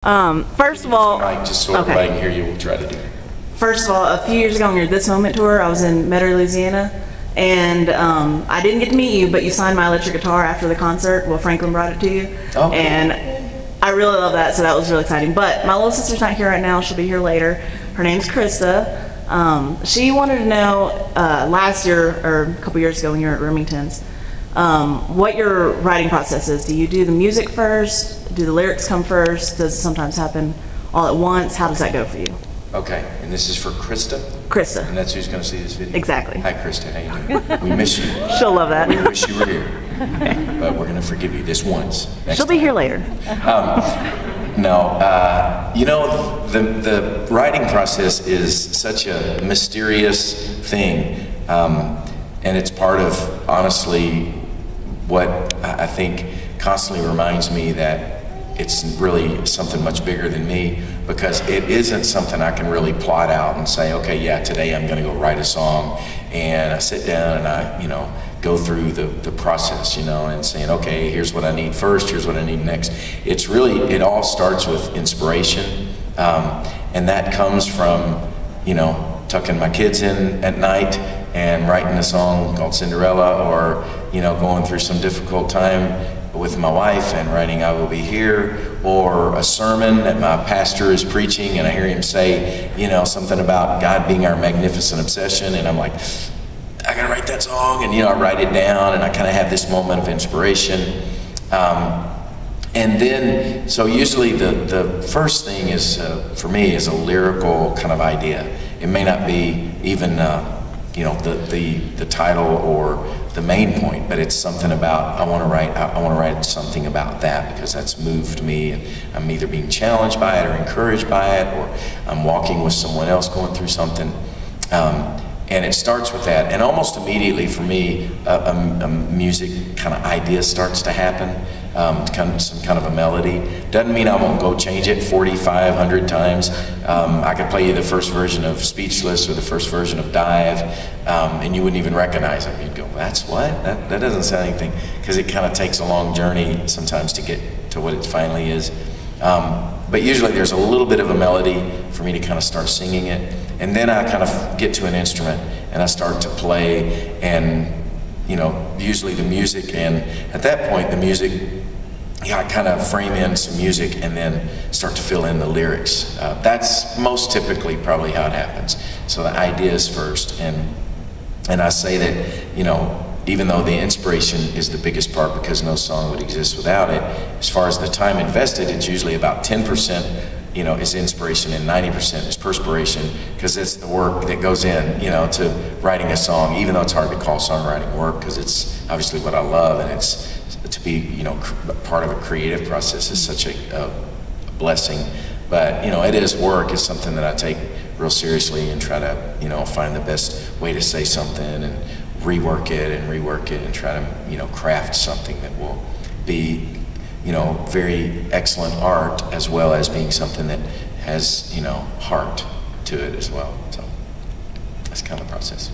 First of all, just so everybody can hear you, we'll try to do it. First of all, a few years ago on your This Moment tour, I was in Metairie, Louisiana, and I didn't get to meet you, but you signed my electric guitar after the concert. Well, Franklin brought it to you, and I really love that, so that was really exciting. But my little sister's not here right now. She'll be here later. Her name's Krista. She wanted to know last year, or a couple years ago when you were at Remington's, what your writing process is. Do you do the music first? Do the lyrics come first? Does it sometimes happen all at once? How does that go for you? Okay, and this is for Krista? Krista. And that's who's going to see this video? Exactly. Hi, Krista. How you doing? We miss you. She'll love that. We wish you were here. But we're going to forgive you this once. She'll be here later. You know, the writing process is such a mysterious thing. And it's part of, honestly, what I think constantly reminds me that it's really something much bigger than me, because it isn't something I can really plot out and say, okay, yeah, today I'm going to go write a song, and I sit down and I, go through the process, and saying, okay, here's what I need first, here's what I need next. It's really, it all starts with inspiration, and that comes from, tucking my kids in at night and writing a song called Cinderella, or, going through some difficult time with my wife and writing I Will Be Here, or a sermon that my pastor is preaching and I hear him say, something about God being our magnificent obsession, and I'm like, I gotta write that song, and I write it down, and I kind of have this moment of inspiration. And then, so usually the first thing is, for me, is a lyrical kind of idea. It may not be even, the title or the main point, but it's something about, I want to write something about that, because that's moved me, and I'm either being challenged by it or encouraged by it, or I'm walking with someone else going through something. And it starts with that, and almost immediately for me, a music kind of idea starts to happen, some kind of a melody. Doesn't mean I won't go change it 4,500 times. I could play you the first version of Speechless or the first version of Dive, and you wouldn't even recognize it. You'd go, that's what? That doesn't sound anything, because it kind of takes a long journey sometimes to get to what it finally is. But usually there's a little bit of a melody for me to kind of start singing it, and then I kind of get to an instrument and I start to play, and usually the music, and at that point the music, I kind of frame in some music and then start to fill in the lyrics. That's most typically probably how it happens. So the idea is first, and I say that, even though the inspiration is the biggest part, because no song would exist without it, as far as the time invested, it's usually about 10% is inspiration and 90% is perspiration, because it's the work that goes in, to writing a song, even though it's hard to call songwriting work, because it's obviously what I love, and it's to be, part of a creative process is such a blessing. But, it is work. It's something that I take real seriously and try to, find the best way to say something, and rework it and try to, craft something that will be, very excellent art, as well as being something that has, heart to it as well. So that's kind of the process.